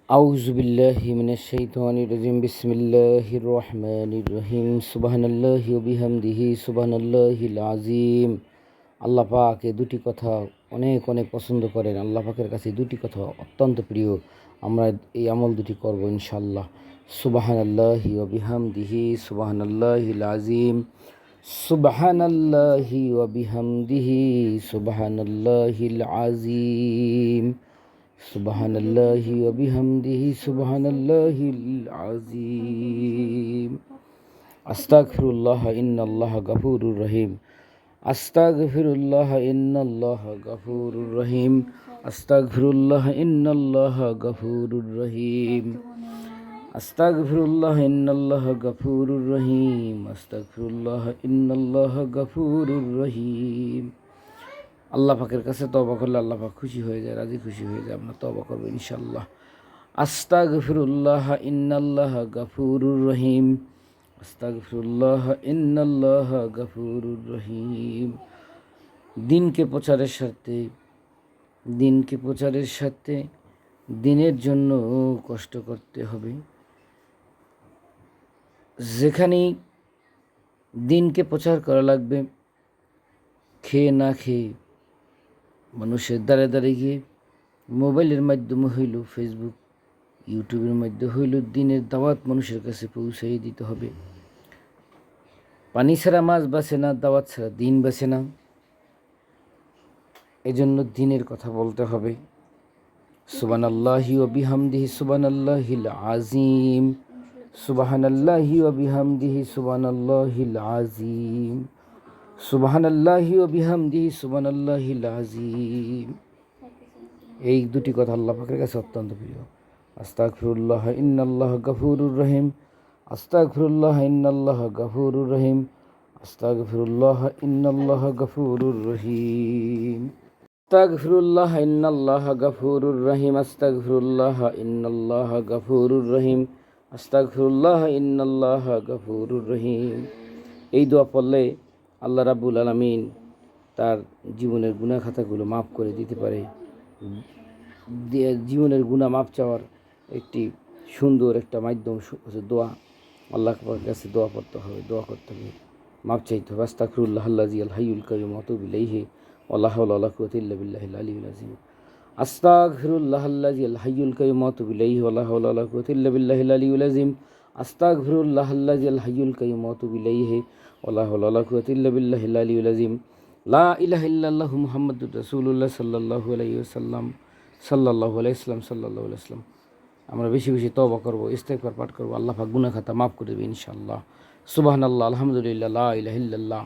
أعوذ بالله من الشيطان الرجيم بسم الله الرحمن الرحيم سبحان الله وبحمده سبحان الله العظيم। আল্লাহ পাক এই দুটি কথা অনেক অনেক পছন্দ করেন। আল্লাহ পাকের কাছে দুটি কথা অত্যন্ত প্রিয়। আমরা এই আমল দুটি করব ইনশাআল্লাহ। সুবহানাল্লাহি ওয়া বিহামদিহি সুবহানাল্লাহিল আযীম সুবহানাল্লাহি ওয়া বিহামদিহি সুবহানাল্লাহিল আযীম সুবহানাল্লাহি ওয়া বিহামদিহি সুবহানাল্লাহিল আযীম। আস্তাগফিরুল্লাহ ইন্নাল্লাহা গফুরুর রহিম। আস্তাগফিরুল্লাহ ইন্নাল্লাহা গফুরুর রহিম। আস্তাগফিরুল্লাহ ইন্নাল্লাহা গফুরুর রহিম। আস্তাগফিরুল্লাহ ইন্নাল্লাহা গফুরুর রহিম। আস্তাগফিরুল্লাহ ইন্নাল্লাহা গফুরুর রহিম। আল্লাহ পাকের কাছে তওবা করলে আল্লাহ পাক খুশি হয়ে যায়, রাজি খুশি হয়ে যায়। আমরা তওবা করবো ইনশাআল্লাহ। আস্তাগফিরুল্লাহ ইন্নাল্লাহা গফুরুর রহিম। আস্তাগফিরুল্লাহ ইন্নাল্লাহা গফুরুর রহিম। দিনকে প্রচারের সাথে দিনের জন্য কষ্ট করতে হবে। যেখানেই দিনকে প্রচার করা লাগবে, খেয়ে না খেয়ে মানুষের দ্বারে দ্বারে গিয়ে মোবাইলের মাধ্যমে হইল, ফেসবুক ইউটিউবের মাধ্যমে হইল দিনের দাওয়াত মানুষের কাছে পৌঁছাই দিতে হবে। পানি ছাড়া মাছ বাঁচে না, দাওয়াত ছাড়া দিন বাঁচে না। এজন্য দিনের কথা বলতে হবে। সুবহানাল্লাহি ওয়া বিহামদিহি সুবহানাল্লাহিল আযীম সুবহানাল্লাহি ওয়া বিহামদিহি সুবহানাল্লাহিল আযীম সুবহানাল্লাহি ওয়া বিহামদিহি সুবহানাল্লাহিল আযীম। এই দুটি কথা আল্লাহ পাকের কাছে অত্যন্ত প্রিয়। আস্তাগফিরুল্লাহ ইন্নাল্লাহা গফুরুর রহিম। আস্তাগফিরুল্লাহ ইন্নাল্লাহা গফুরুর রহিম। আস্তাগফিরুল্লাহ ইন্নাল্লাহা গফুরুর রহিম। আস্তাগফিরুল্লাহ ইন্নাল্লাহা গফুরুর রহিম। আস্তাগফিরুল্লাহ ইন্নাল্লাহা গফুরুর রহিম। আস্তাগফিরুল্লাহ ইন্নাল্লাহা গফুরুর রহিম। এই দোয়া পড়লে আল্লাহ রাব্বুল আলামিন তার জীবনের গুনাহ খাতাগুলো মাফ করে দিতে পারে। জীবনের গুনাহ মাফ চাওয়ার একটি সুন্দর একটা মাধ্যম হচ্ছে দোয়া। আল্লাহ পাকের কাছে দোয়া পড়তে হবে, দোয়া করতে হবে, মাফ চাইতে হবে। আস্তাগফিরুল্লাহ আল্লাযী আল হাইয়ুল কাইয়্যুম ওয়া আতুবু ইলাইহি ওয়া লা হাওলা ওয়া লা কুওয়াতা ইল্লা বিল্লাহিল আলিয়্যিল আযীম। আস্তাগফিরুল্লাহ আল্লাযী আল হাইয়ুল কাইয়্যুম ওয়া আতুবু ইলাইহি ওয়া লা হাওলা ওয়া লা কুওয়াতা ইল্লা বিল্লাহিল আলিয়্যিল আযীম। আস্তাগফিরুল্লাহ আল্লাযী আল হাইয়ুল কাইয়্যুম ওয়া আতুবু ইলাইহি ওয়া লা হাওলা ওয়া লা কুওয়াতা ইল্লা বিল্লাহিল আলিয়্যিল আযীম। লা ইলাহা ইল্লাল্লাহু মুহাম্মাদুর রাসূলুল্লাহ সাল্লাল্লাহু আলাইহি ওয়াসাল্লাম সাল্লাল্লাহু আলাইহি ওয়াসাল্লাম সাল্লাল্লাহু আলাইহি ওয়াসাল্লাম। আমরা বেশি বেশি তওবা করব, ইস্তেগফার পাঠ করব। আল্লাহ পাক গুনাহ খাতা মাফ করে দেবে ইনশাআল্লাহ। সুবহানাল্লাহ, আলহামদুলিল্লাহ, লা ইলাহা ইল্লাল্লাহ।